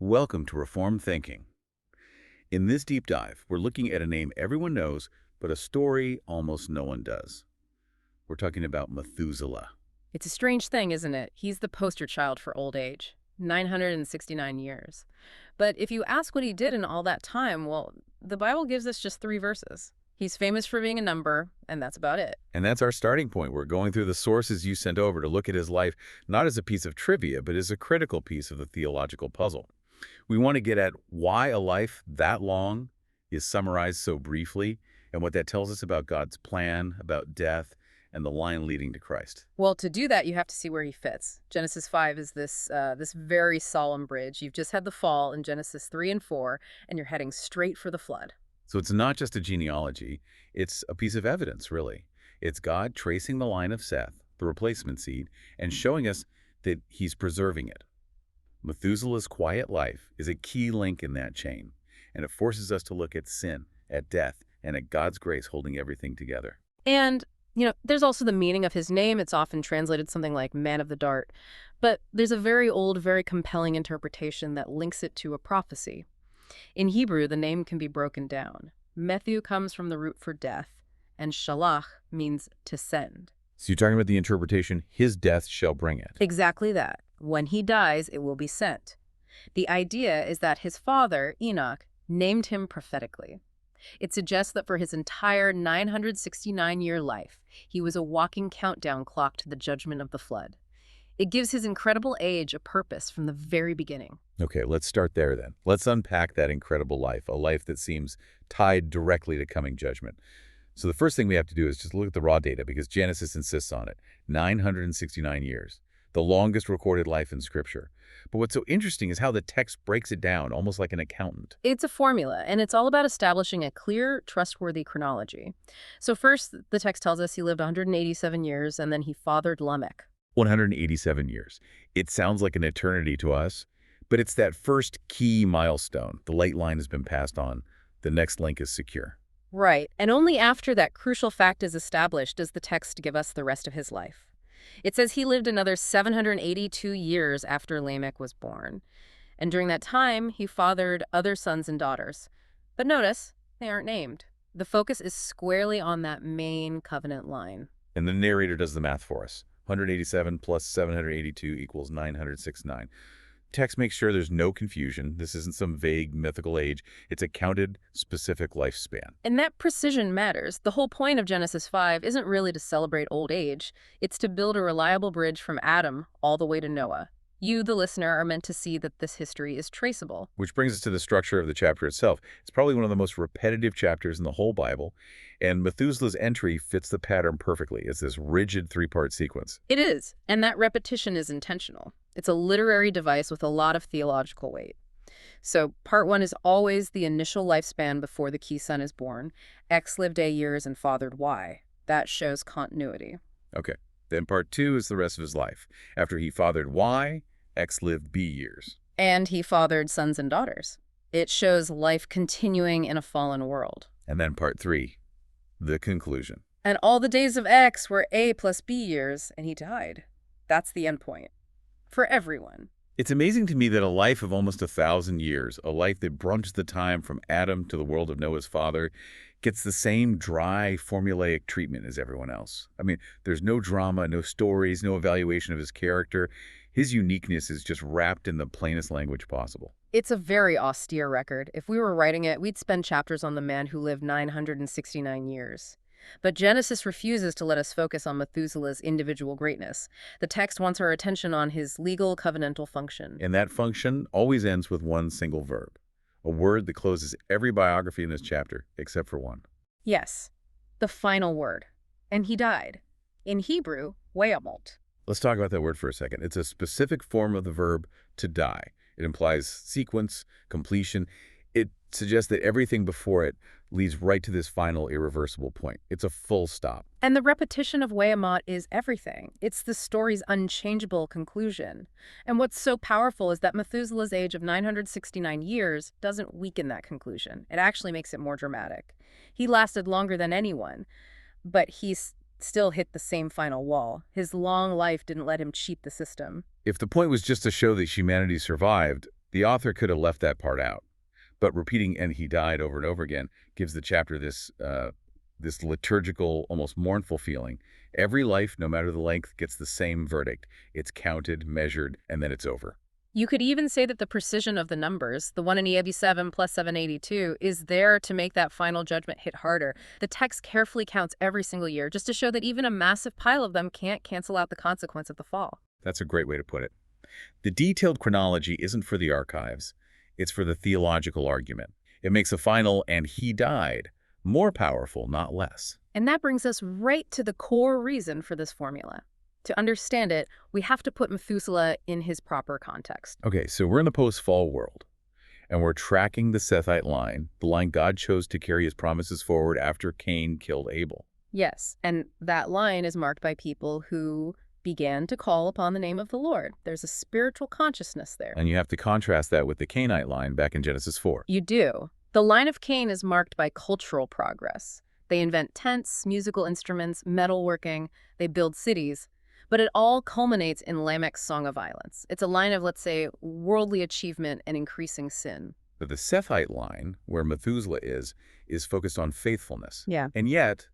Welcome to Reformed Thinking. In this deep dive, we're looking at a name everyone knows, but a story almost no one does. We're talking about Methuselah. It's a strange thing, isn't it? He's the poster child for old age. 969 years. But if you ask what he did in all that time, well, the Bible gives us just 3 verses. He's famous for being a number, and that's about it. And that's our starting point. We're going through the sources you sent over to look at his life, not as a piece of trivia, but as a critical piece of the theological puzzle. We want to get at why a life that long is summarized so briefly, and what that tells us about God's plan, about death, and the line leading to Christ. Well, to do that, you have to see where he fits. Genesis 5 is this very solemn bridge. You've just had the fall in Genesis 3 and 4, and you're heading straight for the flood. So it's not just a genealogy, it's a piece of evidence, really. It's God tracing the line of Seth, the replacement seed, and showing us that he's preserving it. Methuselah's quiet life is a key link in that chain, and it forces us to look at sin, at death, and at God's grace holding everything together. And, there's also the meaning of his name. It's often translated something like man of the dart. But there's a very old, very compelling interpretation that links it to a prophecy. In Hebrew, the name can be broken down. Methu comes from the root for death, and shalach means to send. So you're talking about the interpretation, his death shall bring it. Exactly that. When he dies, it will be sent. The idea is that his father, Enoch, named him prophetically. It suggests that for his entire 969-year life, he was a walking countdown clock to the judgment of the flood. It gives his incredible age a purpose from the very beginning. Okay, let's start there then. Let's unpack that incredible life, a life that seems tied directly to coming judgment. So the first thing we have to do is just look at the raw data, because Genesis insists on it. 969 years, the longest recorded life in Scripture. But what's so interesting is how the text breaks it down, almost like an accountant. It's a formula, and it's all about establishing a clear, trustworthy chronology. So first, the text tells us he lived 187 years, and then he fathered Lamech. 187 years. It sounds like an eternity to us, but it's that first key milestone. The light line has been passed on. The next link is secure. Right, and only after that crucial fact is established does the text give us the rest of his life. It says he lived another 782 years after Lamech was born. And during that time, he fathered other sons and daughters. But notice, they aren't named. The focus is squarely on that main covenant line. And the narrator does the math for us. 187 plus 782 equals 969. Text makes sure there's no confusion. This isn't some vague mythical age. It's a counted, specific lifespan. And that precision matters. The whole point of Genesis 5 isn't really to celebrate old age. It's to build a reliable bridge from Adam all the way to Noah. You, the listener, are meant to see that this history is traceable. Which brings us to the structure of the chapter itself. It's probably one of the most repetitive chapters in the whole Bible, and Methuselah's entry fits the pattern perfectly. It's this rigid 3-part sequence. It is, and that repetition is intentional. It's a literary device with a lot of theological weight. So part 1 is always the initial lifespan before the key son is born. X lived A years and fathered Y. That shows continuity. Okay. Then part 2 is the rest of his life. After he fathered Y, X lived B years. And he fathered sons and daughters. It shows life continuing in a fallen world. And then part 3, the conclusion. And all the days of X were A plus B years, and he died. That's the end point. For everyone. It's amazing to me that a life of almost 1,000 years, a life that brunches the time from Adam to the world of Noah's father, gets the same dry, formulaic treatment as everyone else. I mean, there's no drama, no stories, no evaluation of his character. His uniqueness is just wrapped in the plainest language possible. It's a very austere record. If we were writing it, we'd spend chapters on the man who lived 969 years. But Genesis refuses to let us focus on Methuselah's individual greatness. The text wants our attention on his legal covenantal function. And that function always ends with one single verb, a word that closes every biography in this chapter, except for one. Yes, the final word. And he died. In Hebrew, weamot. Let's talk about that word for a second. It's a specific form of the verb to die. It implies sequence, completion. It suggests that everything before it leads right to this final irreversible point. It's a full stop. And the repetition of weamot is everything. It's the story's unchangeable conclusion. And what's so powerful is that Methuselah's age of 969 years doesn't weaken that conclusion. It actually makes it more dramatic. He lasted longer than anyone, but he's still hit the same final wall. His long life didn't let him cheat the system. If the point was just to show that humanity survived, The author could have left that part out, but repeating "and he died" over and over again gives the chapter this liturgical, almost mournful feeling. Every life, no matter the length, gets the same verdict. It's counted, measured, and then it's over. You could even say that the precision of the numbers, the 1 in EAB7 plus 782, is there to make that final judgment hit harder. The text carefully counts every single year, just to show that even a massive pile of them can't cancel out the consequence of the fall. That's a great way to put it. The detailed chronology isn't for the archives. It's for the theological argument. It makes a final "and he died" more powerful, not less. And that brings us right to the core reason for this formula. To understand it, we have to put Methuselah in his proper context. Okay, so we're in the post-fall world, and we're tracking the Sethite line, the line God chose to carry his promises forward after Cain killed Abel. Yes, and that line is marked by people who began to call upon the name of the Lord. There's a spiritual consciousness there. And you have to contrast that with the Cainite line back in Genesis 4. You do. The line of Cain is marked by cultural progress. They invent tents, musical instruments, metalworking, they build cities. But it all culminates in Lamech's Song of Violence. It's a line of, let's say, worldly achievement and increasing sin. But the Sethite line, where Methuselah is focused on faithfulness. Yeah. And yet,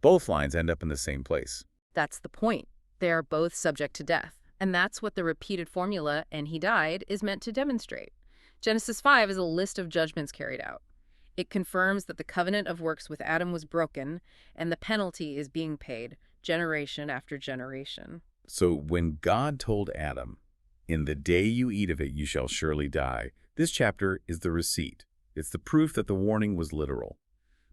both lines end up in the same place. That's the point. They are both subject to death. And that's what the repeated formula, "and he died," is meant to demonstrate. Genesis 5 is a list of judgments carried out. It confirms that the covenant of works with Adam was broken, and the penalty is being paid, generation after generation. So when God told Adam, "In the day you eat of it, you shall surely die," this chapter is the receipt. It's the proof that the warning was literal.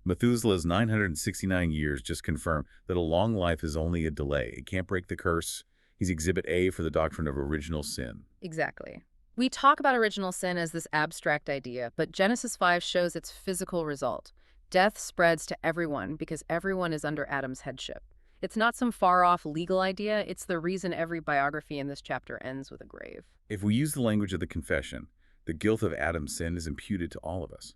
Methuselah's 969 years just confirm that a long life is only a delay. It can't break the curse. He's exhibit A for the doctrine of original sin. Exactly. We talk about original sin as this abstract idea, but Genesis 5 shows its physical result. Death spreads to everyone because everyone is under Adam's headship. It's not some far-off legal idea. It's the reason every biography in this chapter ends with a grave. If we use the language of the confession, the guilt of Adam's sin is imputed to all of us.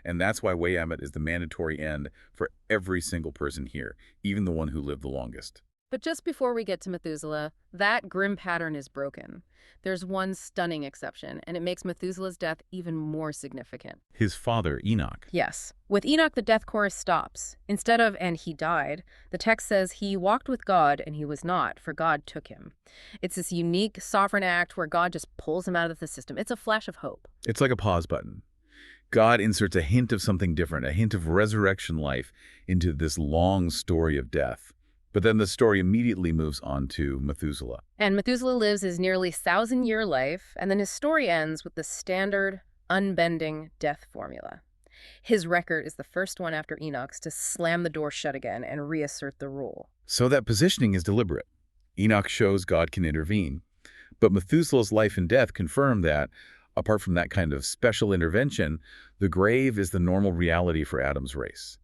And that's why Wayamet is the mandatory end for every single person here, even the one who lived the longest. But just before we get to Methuselah, that grim pattern is broken. There's one stunning exception, and it makes Methuselah's death even more significant. His father, Enoch. Yes. With Enoch, the death chorus stops. Instead of "and he died," the text says he walked with God and he was not, for God took him. It's this unique sovereign act where God just pulls him out of the system. It's a flash of hope. It's like a pause button. God inserts a hint of something different, a hint of resurrection life into this long story of death. But then the story immediately moves on to Methuselah. And Methuselah lives his nearly 1,000-year life, and then his story ends with the standard, unbending death formula. His record is the first one after Enoch's to slam the door shut again and reassert the rule. So that positioning is deliberate. Enoch shows God can intervene. But Methuselah's life and death confirm that, apart from that kind of special intervention, the grave is the normal reality for Adam's race.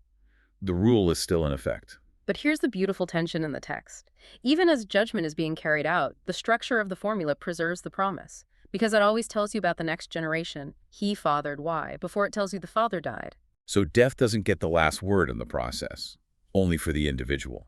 The rule is still in effect. But here's the beautiful tension in the text. Even as judgment is being carried out, the structure of the formula preserves the promise, because it always tells you about the next generation. He fathered Y, before it tells you the father died. So death doesn't get the last word in the process, only for the individual.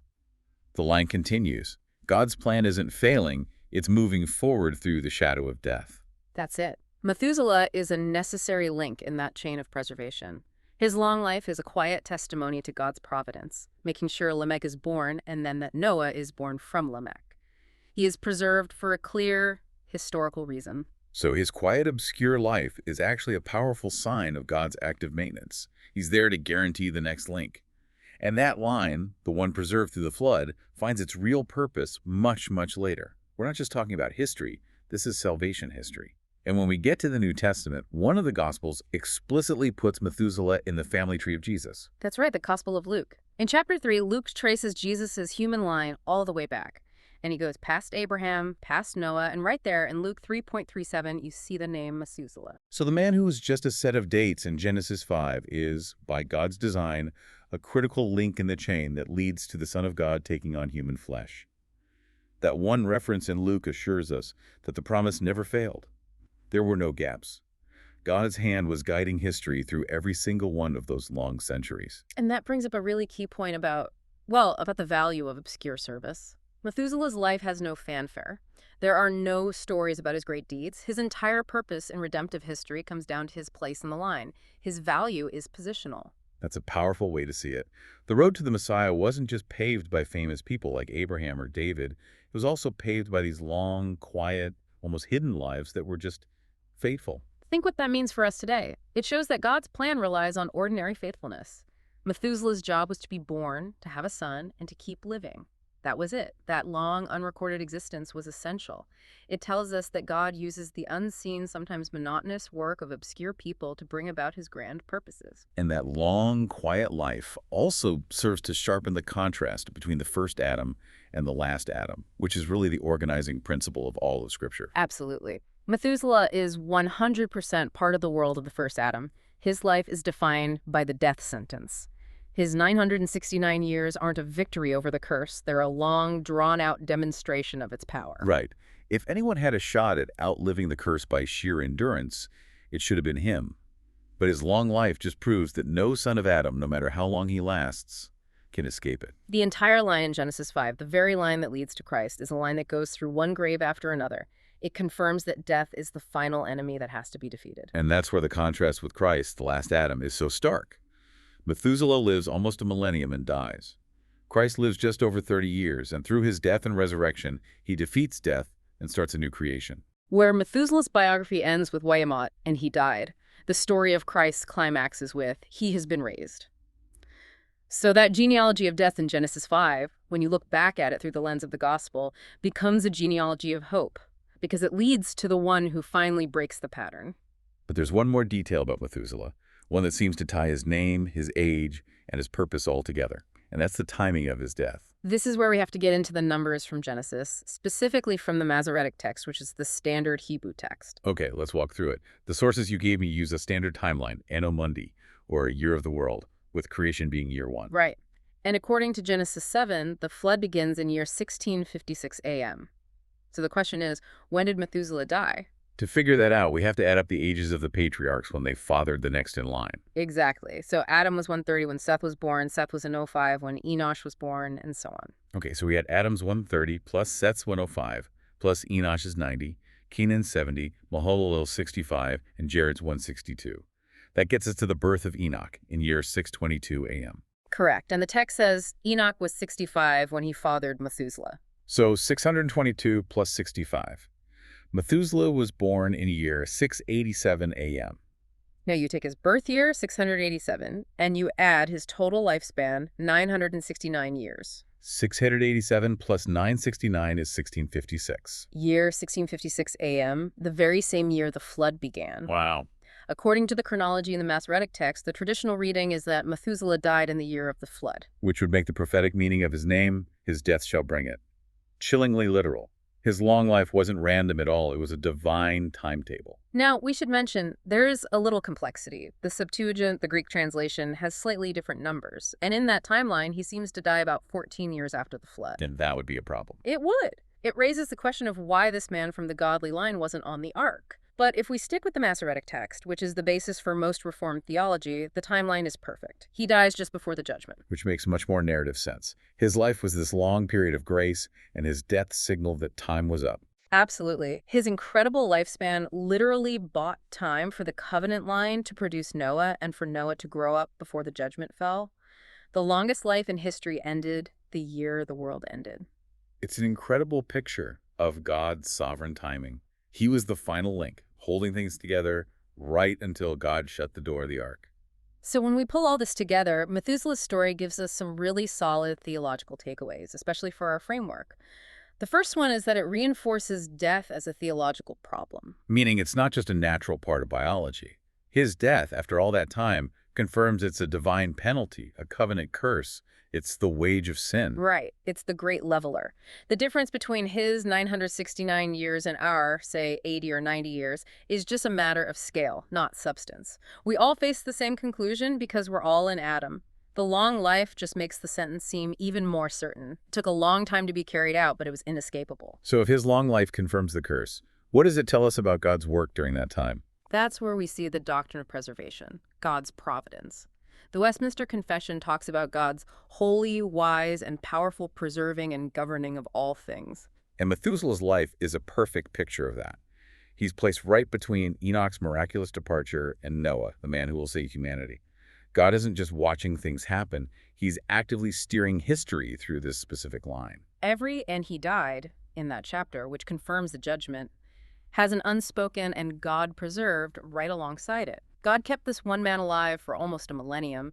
The line continues. God's plan isn't failing, it's moving forward through the shadow of death. That's it. Methuselah is a necessary link in that chain of preservation. His long life is a quiet testimony to God's providence, making sure Lamech is born and then that Noah is born from Lamech. He is preserved for a clear, historical reason. So his quiet, obscure life is actually a powerful sign of God's active maintenance. He's there to guarantee the next link. And that line, the one preserved through the flood, finds its real purpose much, much later. We're not just talking about history. This is salvation history. And when we get to the New Testament, one of the Gospels explicitly puts Methuselah in the family tree of Jesus. That's right, the Gospel of Luke. In chapter 3, Luke traces Jesus' human line all the way back. And he goes past Abraham, past Noah, and right there in Luke 3.37, you see the name Methuselah. So the man who was just a set of dates in Genesis 5 is, by God's design, a critical link in the chain that leads to the Son of God taking on human flesh. That one reference in Luke assures us that the promise never failed. There were no gaps. God's hand was guiding history through every single one of those long centuries. And that brings up a really key point about the value of obscure service. Methuselah's life has no fanfare. There are no stories about his great deeds. His entire purpose in redemptive history comes down to his place in the line. His value is positional. That's a powerful way to see it. The road to the Messiah wasn't just paved by famous people like Abraham or David. It was also paved by these long, quiet, almost hidden lives that were just faithful. Think what that means for us today. It shows that God's plan relies on ordinary faithfulness. Methuselah's job was to be born, to have a son, and to keep living. That was it. That long, unrecorded existence was essential. It tells us that God uses the unseen, sometimes monotonous work of obscure people to bring about his grand purposes. And that long, quiet life also serves to sharpen the contrast between the first Adam and the last Adam, which is really the organizing principle of all of Scripture. Absolutely. Methuselah is 100% part of the world of the first Adam. His life is defined by the death sentence. His 969 years aren't a victory over the curse. They're a long, drawn-out demonstration of its power. Right. If anyone had a shot at outliving the curse by sheer endurance, it should have been him. But his long life just proves that no son of Adam, no matter how long he lasts, can escape it. The entire line in Genesis 5, the very line that leads to Christ, is a line that goes through one grave after another. It confirms that death is the final enemy that has to be defeated. And that's where the contrast with Christ, the last Adam, is so stark. Methuselah lives almost a millennium and dies. Christ lives just over 30 years, and through his death and resurrection, he defeats death and starts a new creation. Where Methuselah's biography ends with Wayamot, and he died, the story of Christ climaxes with, he has been raised. So that genealogy of death in Genesis 5, when you look back at it through the lens of the gospel, becomes a genealogy of hope, because it leads to the one who finally breaks the pattern. But there's one more detail about Methuselah, one that seems to tie his name, his age, and his purpose all together, and that's the timing of his death. This is where we have to get into the numbers from Genesis, specifically from the Masoretic text, which is the standard Hebrew text. Okay, let's walk through it. The sources you gave me use a standard timeline, Anno Mundi, or a year of the world, with creation being year 1. Right. And according to Genesis 7, the flood begins in year 1656 a.m. So the question is, when did Methuselah die? To figure that out, we have to add up the ages of the patriarchs when they fathered the next in line. Exactly. So Adam was 130 when Seth was born, Seth was in 05 when Enoch was born, and so on. Okay, so we had Adam's 130 plus Seth's 105 plus Enoch's 90, Kenan's 70, Mahalalel's 65, and Jared's 162. That gets us to the birth of Enoch in year 622 a.m. Correct. And the text says Enoch was 65 when he fathered Methuselah. So 622 plus 65. Methuselah was born in year 687 a.m. Now you take his birth year, 687, and you add his total lifespan, 969 years. 687 plus 969 is 1656. Year 1656 a.m., the very same year the flood began. Wow. According to the chronology in the Masoretic text, the traditional reading is that Methuselah died in the year of the flood. Which would make the prophetic meaning of his name, his death shall bring it. Chillingly literal. His long life wasn't random at all. It was a divine timetable. Now, we should mention, there is a little complexity. The Septuagint, the Greek translation, has slightly different numbers. And in that timeline, he seems to die about 14 years after the flood. And that would be a problem. It would. It raises the question of why this man from the godly line wasn't on the ark. But if we stick with the Masoretic text, which is the basis for most Reformed theology, the timeline is perfect. He dies just before the judgment. Which makes much more narrative sense. His life was this long period of grace, and his death signaled that time was up. Absolutely. His incredible lifespan literally bought time for the covenant line to produce Noah and for Noah to grow up before the judgment fell. The longest life in history ended the year the world ended. It's an incredible picture of God's sovereign timing. He was the final link, holding things together right until God shut the door of the ark. So when we pull all this together, Methuselah's story gives us some really solid theological takeaways, especially for our framework. The first one is that it reinforces death as a theological problem. Meaning it's not just a natural part of biology. His death, after all that time, confirms it's a divine penalty, a covenant curse. It's the wage of sin. Right. It's the great leveler. The difference between his 969 years and our, say, 80 or 90 years, is just a matter of scale, not substance. We all face the same conclusion because we're all in Adam. The long life just makes the sentence seem even more certain. It took a long time to be carried out, but it was inescapable. So if his long life confirms the curse, what does it tell us about God's work during that time? That's where we see the doctrine of preservation, God's providence. The Westminster Confession talks about God's holy, wise, and powerful preserving and governing of all things. And Methuselah's life is a perfect picture of that. He's placed right between Enoch's miraculous departure and Noah, the man who will save humanity. God isn't just watching things happen, he's actively steering history through this specific line. And he died in that chapter, which confirms the judgment, has an unspoken and God-preserved right alongside it. God kept this one man alive for almost a millennium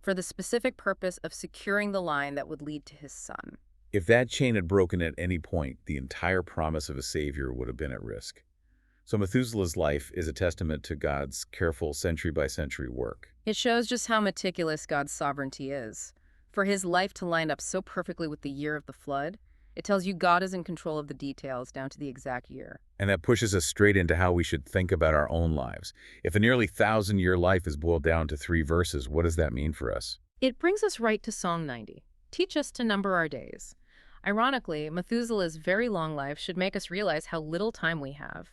for the specific purpose of securing the line that would lead to his son. If that chain had broken at any point, the entire promise of a savior would have been at risk. So Methuselah's life is a testament to God's careful century-by-century work. It shows just how meticulous God's sovereignty is. For his life to line up so perfectly with the year of the flood, it tells you God is in control of the details down to the exact year. And that pushes us straight into how we should think about our own lives. If a nearly 1,000-year life is boiled down to 3 verses, what does that mean for us? It brings us right to Psalm 90. Teach us to number our days. Ironically, Methuselah's very long life should make us realize how little time we have.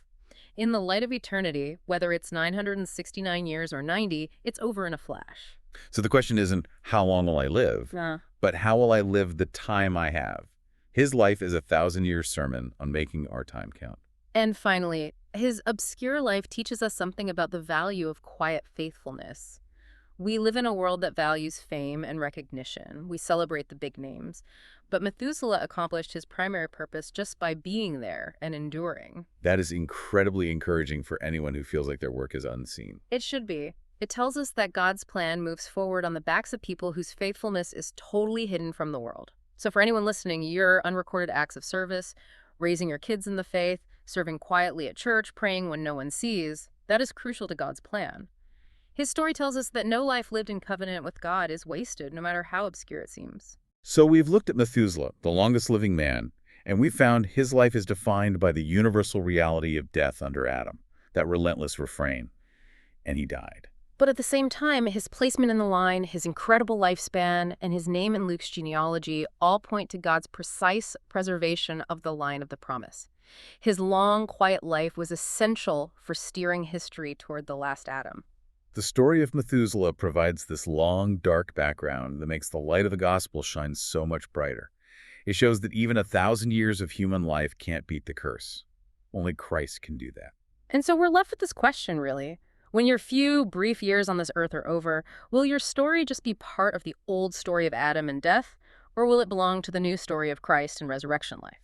In the light of eternity, whether it's 969 years or 90, it's over in a flash. So the question isn't, how long will I live? But how will I live the time I have? His life is a 1,000-year sermon on making our time count. And finally, his obscure life teaches us something about the value of quiet faithfulness. We live in a world that values fame and recognition. We celebrate the big names. But Methuselah accomplished his primary purpose just by being there and enduring. That is incredibly encouraging for anyone who feels like their work is unseen. It should be. It tells us that God's plan moves forward on the backs of people whose faithfulness is totally hidden from the world. So for anyone listening, your unrecorded acts of service, raising your kids in the faith, serving quietly at church, praying when no one sees, that is crucial to God's plan. His story tells us that no life lived in covenant with God is wasted, no matter how obscure it seems. So we've looked at Methuselah, the longest living man, and we found his life is defined by the universal reality of death under Adam, that relentless refrain. And he died. But at the same time, his placement in the line, his incredible lifespan, and his name in Luke's genealogy all point to God's precise preservation of the line of the promise. His long, quiet life was essential for steering history toward the last Adam. The story of Methuselah provides this long, dark background that makes the light of the gospel shine so much brighter. It shows that even 1,000 years of human life can't beat the curse. Only Christ can do that. And so we're left with this question, really. When your few brief years on this earth are over, will your story just be part of the old story of Adam and death, or will it belong to the new story of Christ and resurrection life?